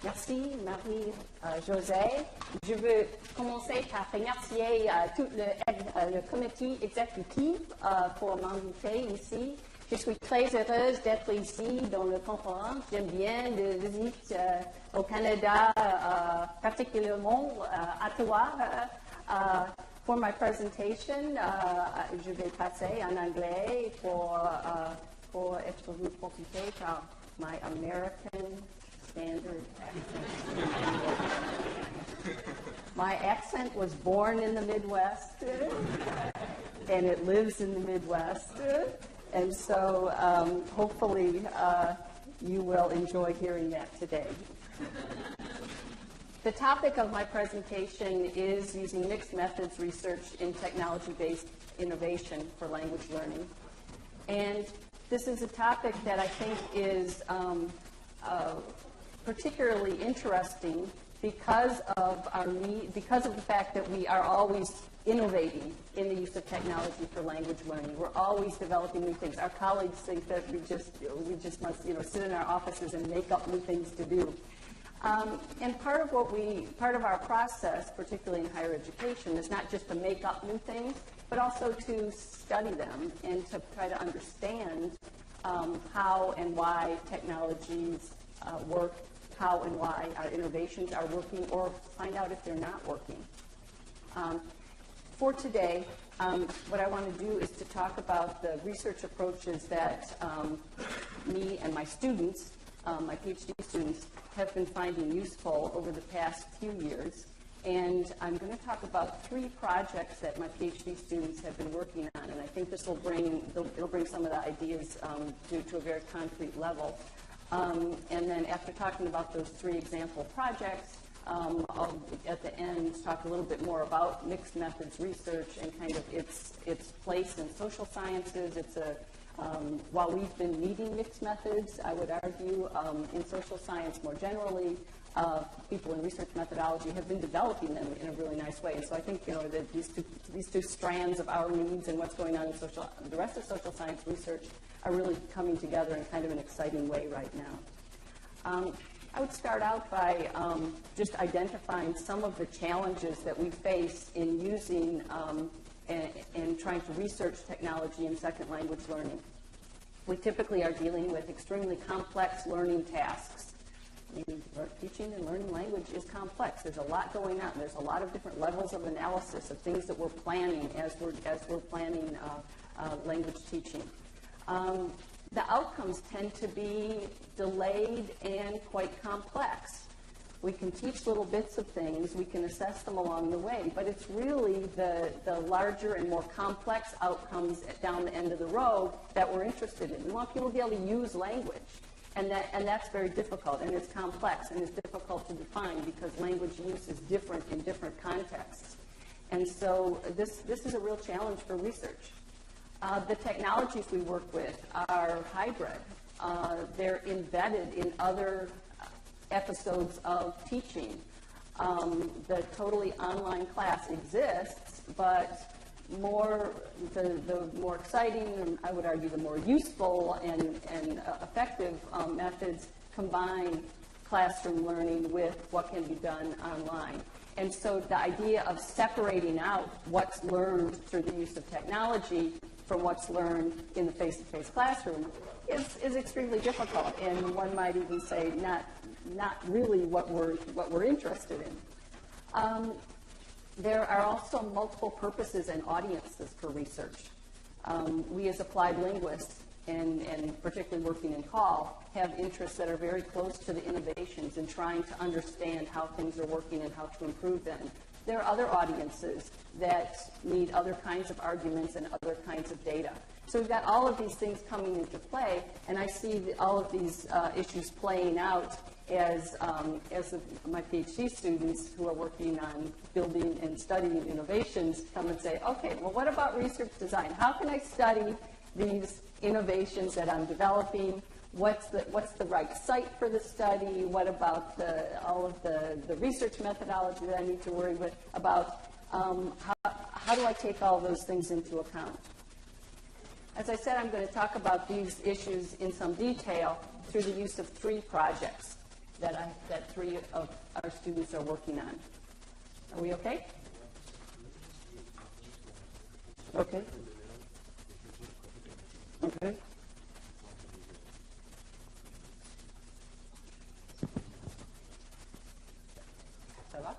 Merci, Marie-Josée. Je veux commencer par remercier tout le comité exécutif pour m'inviter ici. Je suis très heureuse d'être ici dans la conférence. J'aime bien de visiter au Canada, particulièrement à Ottawa. For my presentation, je vais passer en anglais pour être consulté par my American standard accent. My accent was born in the Midwest, and it lives in the Midwest. And so hopefully you will enjoy hearing that today. The topic of my presentation is using mixed methods research in technology-based innovation for language learning. And this is a topic that I think is particularly interesting because of the fact that we are always innovating in the use of technology for language learning. We're always developing new things. Our colleagues think that we just must sit in our offices and make up new things to do. And part of our process, particularly in higher education, is not just to make up new things, but also to study them and to try to understand how and why technologies work, how and why our innovations are working, or find out if they're not working. For today, what I want to do is to talk about the research approaches that me and my students, my PhD students, have been finding useful over the past few years. And I'm going to talk about 3 projects that my PhD students have been working on, and I think this will bring some of the ideas to a very concrete level. And then after talking about those 3 example projects, I'll, at the end, talk a little bit more about mixed methods research and kind of its place in social sciences. While we've been needing mixed methods, I would argue, in social science more generally, people in research methodology have been developing them in a really nice way. And so I think that these two strands of our needs and what's going on in the rest of social science research are really coming together in kind of an exciting way right now. I would start out by just identifying some of the challenges that we face in using and trying to research technology in second language learning. We typically are dealing with extremely complex learning tasks. Teaching and learning language is complex. There's a lot going on. There's a lot of different levels of analysis of things that we're planning as we're planning language teaching. The outcomes tend to be delayed and quite complex. We can teach little bits of things, we can assess them along the way, but it's really the larger and more complex outcomes down the end of the road that we're interested in. We want people to be able to use language, and that's very difficult, and it's complex, and it's difficult to define because language use is different in different contexts. And so this is a real challenge for research. The technologies we work with are hybrid. They're embedded in other episodes of teaching. The totally online class exists, but the more exciting, and I would argue the more useful and effective methods combine classroom learning with what can be done online. And so the idea of separating out what's learned through the use of technology from what's learned in the face-to-face classroom is extremely difficult, and one might even say not really what we're interested in. There are also multiple purposes and audiences for research. We as applied linguists, and particularly working in CALL, have interests that are very close to the innovations and trying to understand how things are working and how to improve them. There are other audiences that need other kinds of arguments and other kinds of data. So we've got all of these things coming into play, and I see all of these issues playing out as my PhD students who are working on building and studying innovations come and say, okay, well, what about research design? How can I study these innovations that I'm developing? What's the right site for the study? What about all of the research methodology that I need to worry about? How do I take all those things into account? As I said, I'm going to talk about these issues in some detail through the use of 3 projects that that 3 of our students are working on. Are we okay? Okay. Okay. Ça va?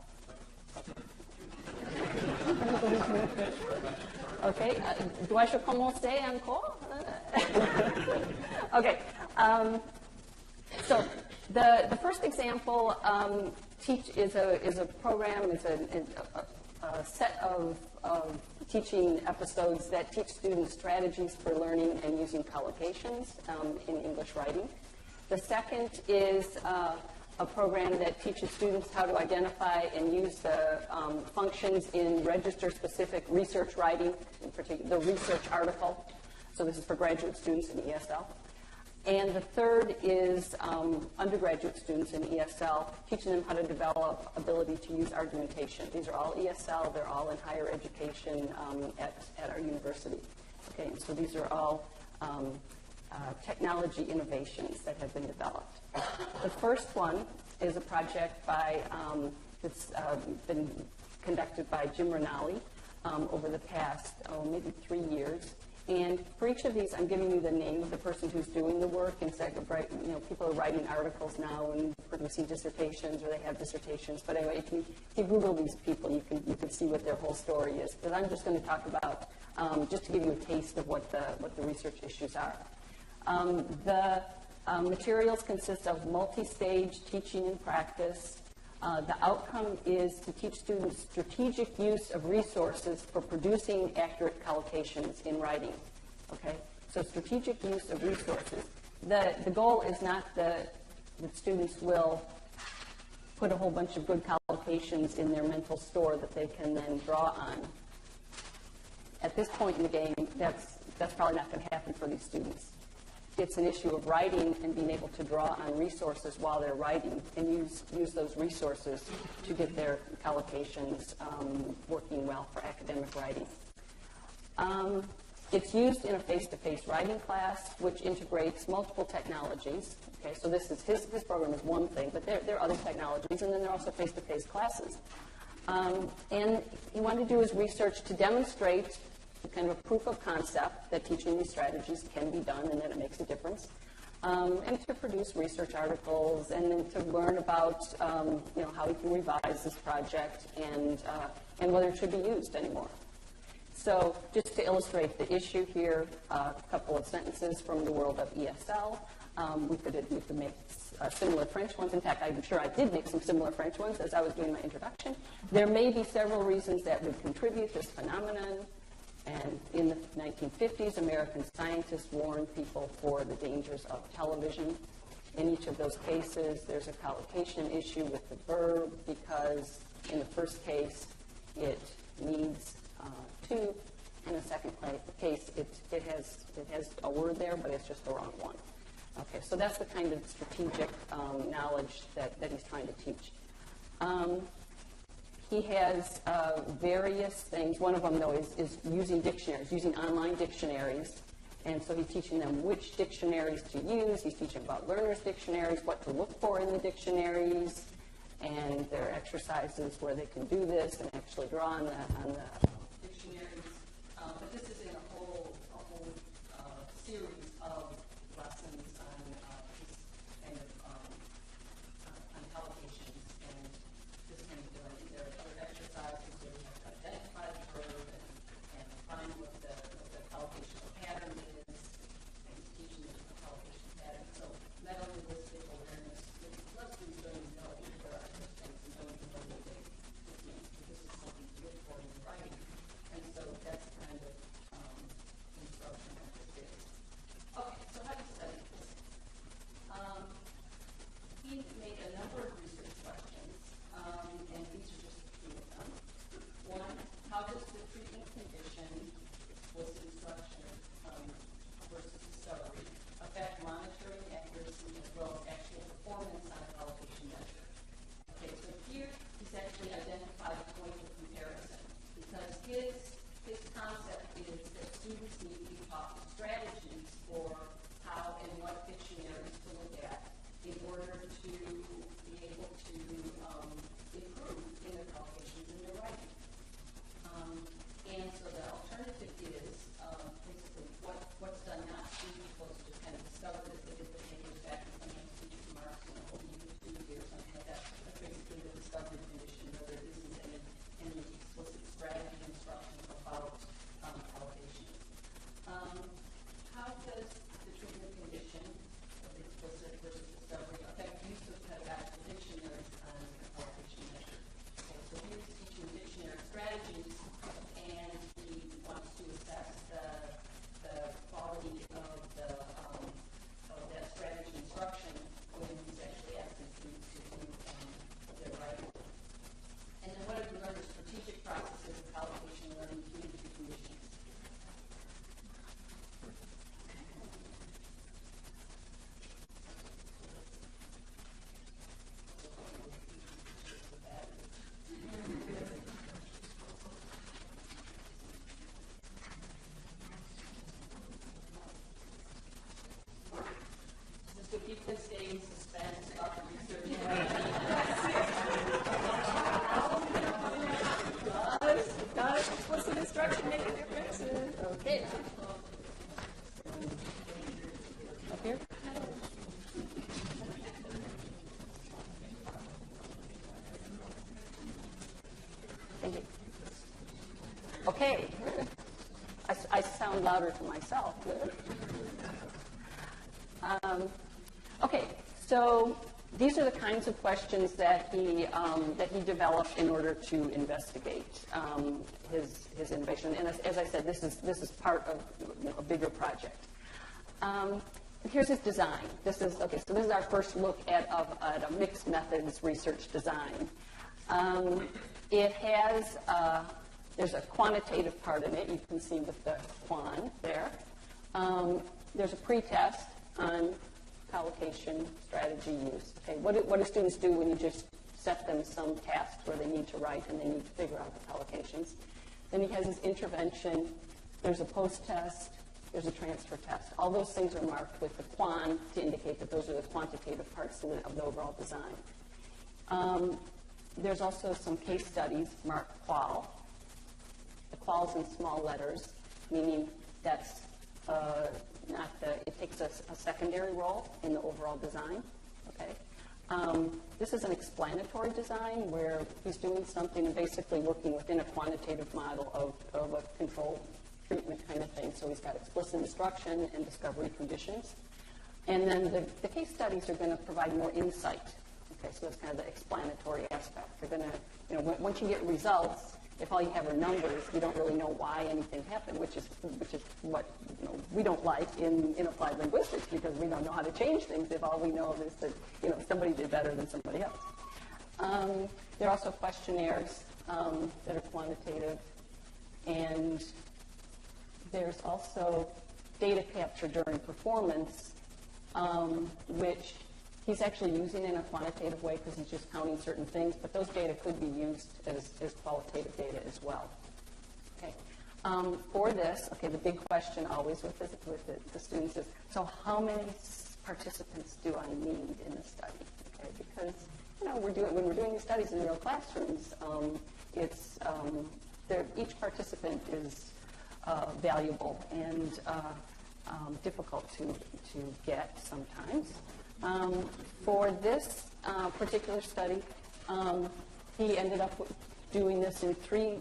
Okay. Dois-je commencer encore? Okay. So the first example is a program. It's a set of teaching episodes that teach students strategies for learning and using collocations in English writing. The second is a program that teaches students how to identify and use the functions in register-specific research writing, in particular the research article. So this is for graduate students in ESL. And the third is undergraduate students in ESL, teaching them how to develop ability to use argumentation. These are all ESL. They're all in higher education at our university. Okay, and so these are all technology innovations that have been developed. The first one is a project that's been conducted by Jim Rinaldi over the past, maybe 3 years. And for each of these, I'm giving you the name of the person who's doing the work. Instead of people are writing articles now and producing dissertations, or they have dissertations. But anyway, if you Google these people, you can see what their whole story is. But I'm just going to talk about just to give you a taste of what the research issues are. The materials consist of multi-stage teaching and practice. The outcome is to teach students strategic use of resources for producing accurate collocations in writing. Okay, so strategic use of resources. The goal is not that students will put a whole bunch of good collocations in their mental store that they can then draw on. At this point in the game, that's probably not going to happen for these students. It's an issue of writing and being able to draw on resources while they're writing and use those resources to get their collocations working well for academic writing. It's used in a face-to-face writing class, which integrates multiple technologies. Okay, so this is his program is one thing, but there are other technologies, and then there are also face-to-face classes. And he wanted to do his research to demonstrate kind of a proof of concept that teaching these strategies can be done and that it makes a difference, and to produce research articles and then to learn about how we can revise this project and whether it should be used anymore. So just to illustrate the issue here, a couple of sentences from the world of ESL. We could make similar French ones. In fact, I'm sure I did make some similar French ones as I was doing my introduction. There may be several reasons that would contribute to this phenomenon. And in the 1950s, American scientists warned people for the dangers of television. In each of those cases, there's a collocation issue with the verb because in the first case, it needs to. In the second case, it has a word there, but it's just the wrong one. Okay, so that's the kind of strategic knowledge that he's trying to teach. He has various things. One of them, though, is using dictionaries, using online dictionaries. And so he's teaching them which dictionaries to use. He's teaching about learners' dictionaries, what to look for in the dictionaries. And there are exercises where they can do this and actually draw on the dictionaries. But this is in a whole series of lessons on this kind of on collocations and this kind of ability. There are other exercises where you have to identify the verb and find what the collocational pattern is, and teaching them the collocation pattern. So not only linguistic awareness, but most students don't even know if there are such things and don't even know what they mean. This is something to look for in writing. And so that's kind of Okay. I sound louder to myself. Okay, so these are the kinds of questions that he developed in order to investigate his innovation. And as I said, this is part of a bigger project. Here's his design. This is our first look at a mixed methods research design. It has there's a quantitative part in it. You can see with the quan there. There's a pretest on collocation strategy use. Okay, what do students do when you just set them some tasks where they need to write and they need to figure out the collocations? Then he has his intervention. There's a post-test. There's a transfer test. All those things are marked with the quan to indicate that those are the quantitative parts of the overall design. There's also some case studies marked qual. The qual's in small letters, meaning that's it takes a secondary role in the overall design. Okay. This is an explanatory design where he's doing something and basically working within a quantitative model of a control treatment kind of thing. So he's got explicit instruction and discovery conditions. And then the case studies are going to provide more insight. Okay, so that's kind of the explanatory aspect. They're going to, once you get results, if all you have are numbers, you don't really know why anything happened, which is what we don't like in applied linguistics, because we don't know how to change things if all we know is that somebody did better than somebody else. There are also questionnaires that are quantitative, and there's also data capture during performance, which he's actually using in a quantitative way because he's just counting certain things, but those data could be used as qualitative data as well. Okay. For this, the big question always with the students is, so how many participants do I need in the study? Okay, because when we're doing these studies in real classrooms, each participant is valuable and difficult to get sometimes. For this particular study, he ended up doing this in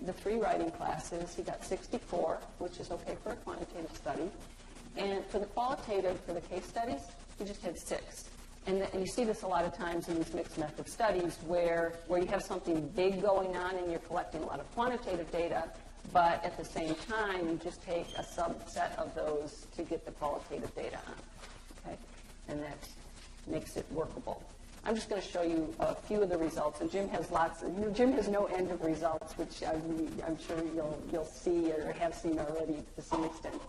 the three writing classes. He got 64, which is okay for a quantitative study. And for the qualitative, for the case studies, he just had 6. And you see this a lot of times in these mixed method studies where you have something big going on and you're collecting a lot of quantitative data, but at the same time, you just take a subset of those to get the qualitative data on. Okay? And that makes it workable. I'm just going to show you a few of the results, and Jim has Jim has no end of results, which I'm sure you'll see or have seen already to some extent.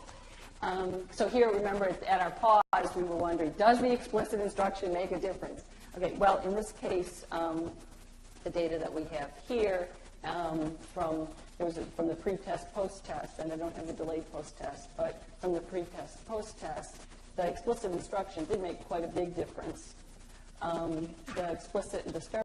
So here, remember, at our pause, we were wondering, does the explicit instruction make a difference? Okay, well, in this case, the data that we have here from the pre-test, post-test, and I don't have the delayed post-test, but from the pre-test, post-test, the explicit instruction did make quite a big difference. The explicit